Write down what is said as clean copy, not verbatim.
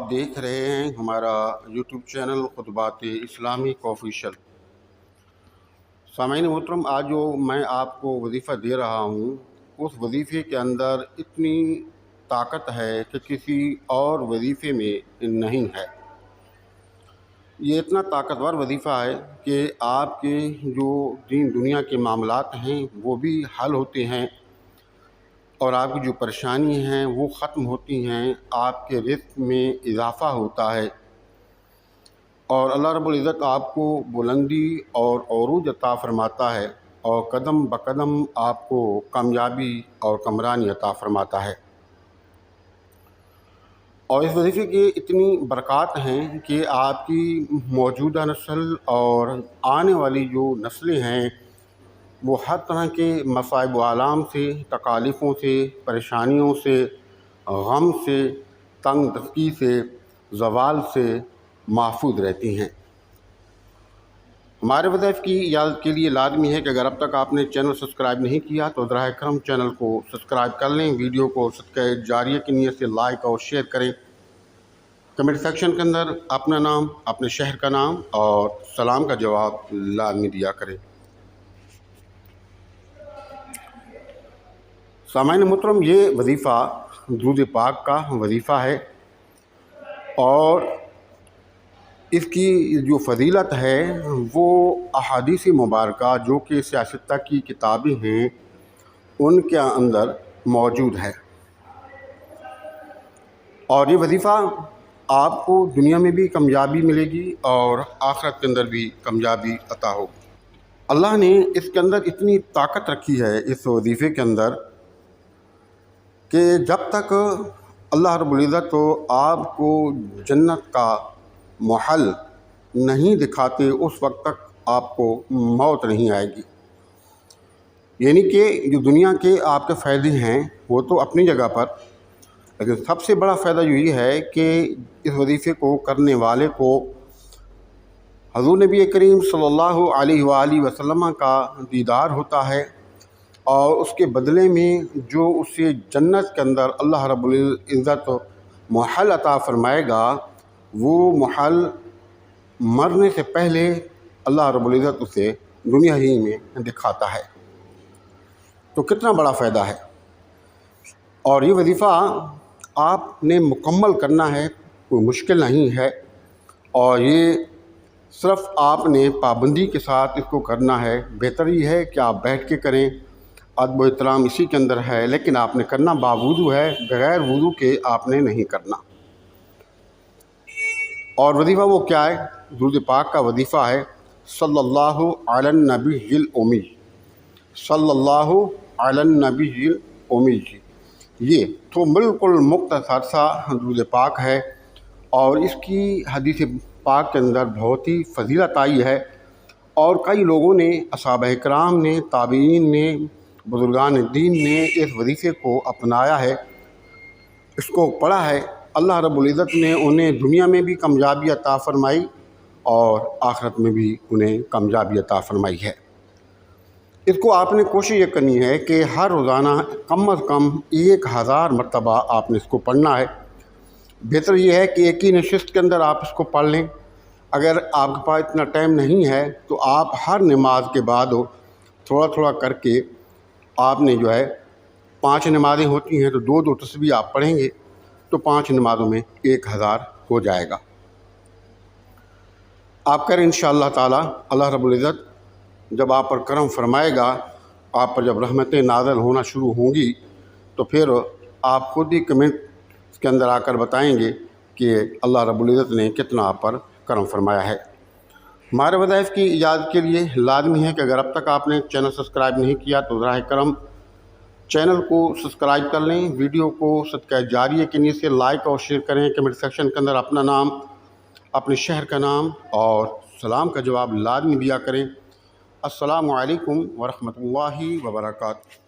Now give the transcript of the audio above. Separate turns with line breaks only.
آپ دیکھ رہے ہیں ہمارا یوٹیوب چینل خطبات اسلامک آفیشل۔ سامعین محترم، آج جو میں آپ کو وظیفہ دے رہا ہوں اس وظیفے کے اندر اتنی طاقت ہے کہ کسی اور وظیفے میں نہیں ہے۔ یہ اتنا طاقتور وظیفہ ہے کہ آپ کے جو دین دنیا کے معاملات ہیں وہ بھی حل ہوتے ہیں، اور آپ کی جو پریشانی ہیں وہ ختم ہوتی ہیں، آپ کے رزق میں اضافہ ہوتا ہے، اور اللہ رب العزت آپ کو بلندی اور عروج عطا فرماتا ہے، اور قدم بقدم آپ کو کامیابی اور کمرانی عطا فرماتا ہے۔ اور اس وظیفے کی اتنی برکات ہیں کہ آپ کی موجودہ نسل اور آنے والی جو نسلیں ہیں وہ ہر طرح کے مصائب و آلام سے، تکالیفوں سے، پریشانیوں سے، غم سے، تنگ دستی سے، زوال سے محفوظ رہتی ہیں۔ ہمارے وظائف کی یاد کے لیے لازمی ہے کہ اگر اب تک آپ نے چینل سبسکرائب نہیں کیا تو براہ کرم چینل کو سبسکرائب کر لیں، ویڈیو کو صدقہ جاریہ کی نیت سے لائک اور شیئر کریں، کمنٹ سیکشن کے اندر اپنا نام، اپنے شہر کا نام اور سلام کا جواب لازمی دیا کریں۔ سامعین محترم، یہ وظیفہ درود پاک کا وظیفہ ہے، اور اس کی جو فضیلت ہے وہ احادیث مبارکہ جو کہ سیاستہ کی کتابیں ہیں ان کے اندر موجود ہے، اور یہ وظیفہ آپ کو دنیا میں بھی کامیابی ملے گی اور آخرت کے اندر بھی کامیابی عطا ہوگی۔ اللہ نے اس کے اندر اتنی طاقت رکھی ہے اس وظیفے کے اندر کہ جب تک اللہ رب العزت تو آپ کو جنت کا محل نہیں دکھاتے اس وقت تک آپ کو موت نہیں آئے گی۔ یعنی کہ جو دنیا کے آپ کے فائدے ہیں وہ تو اپنی جگہ پر، لیکن سب سے بڑا فائدہ یہی ہے کہ اس وظیفے کو کرنے والے کو حضور نبی کریم صلی اللہ علیہ وآلہ وسلم کا دیدار ہوتا ہے، اور اس کے بدلے میں جو اسے جنت کے اندر اللہ رب العزت محل عطا فرمائے گا، وہ محل مرنے سے پہلے اللہ رب العزت اسے دنیا ہی میں دکھاتا ہے۔ تو کتنا بڑا فائدہ ہے، اور یہ وظیفہ آپ نے مکمل کرنا ہے، کوئی مشکل نہیں ہے، اور یہ صرف آپ نے پابندی کے ساتھ اس کو کرنا ہے۔ بہتر یہ ہے کہ آپ بیٹھ کے کریں، ادب و احترام اسی کے اندر ہے، لیکن آپ نے کرنا باوضو ہے، بغیر وضو کے آپ نے نہیں کرنا۔ اور وظیفہ وہ کیا ہے؟ درود پاک کا وظیفہ ہے صلی اللہ علی النبی الامی، صلی اللہ علی النبی الامی جی۔ یہ تو بالکل مختصر سا درود پاک ہے، اور اس کی حدیث پاک کے اندر بہت ہی فضیلت آئی ہے، اور کئی لوگوں نے، اصحابہ کرام نے، تابعین نے، بزرگان دین نے اس وظیفے کو اپنایا ہے، اس کو پڑھا ہے۔ اللہ رب العزت نے انہیں دنیا میں بھی کامیابی عطا فرمائی اور آخرت میں بھی انہیں کامیابی عطا فرمائی ہے۔ اس کو آپ نے کوشش یہ کرنی ہے کہ ہر روزانہ کم از کم 1000 مرتبہ آپ نے اس کو پڑھنا ہے۔ بہتر یہ ہے کہ ایک ہی نشست کے اندر آپ اس کو پڑھ لیں۔ اگر آپ کے پاس اتنا ٹائم نہیں ہے تو آپ ہر نماز کے بعد تھوڑا تھوڑا کر کے آپ نے جو ہے 5 نمازیں ہوتی ہیں تو 2 تسبیح آپ پڑھیں گے تو 5 نمازوں میں 1000 ہو جائے گا۔ آپ کریں انشاءاللہ تعالی۔ اللہ رب العزت جب آپ پر کرم فرمائے گا، آپ پر جب رحمتیں نازل ہونا شروع ہوں گی تو پھر آپ خود ہی کمنٹ کے اندر آ کر بتائیں گے کہ اللہ رب العزت نے کتنا آپ پر کرم فرمایا ہے۔ ہمارے وظائف کی اجازت کے لیے لازمی ہے کہ اگر اب تک آپ نے چینل سبسکرائب نہیں کیا تو براہ کرم چینل کو سبسکرائب کر لیں، ویڈیو کو صدقہ جاریہ کے نیت سے لائک اور شیئر کریں، کمنٹ سیکشن کے اندر اپنا نام، اپنے شہر کا نام اور سلام کا جواب لازمی دیا کریں۔ السلام علیکم ورحمۃ اللہ وبرکاتہ۔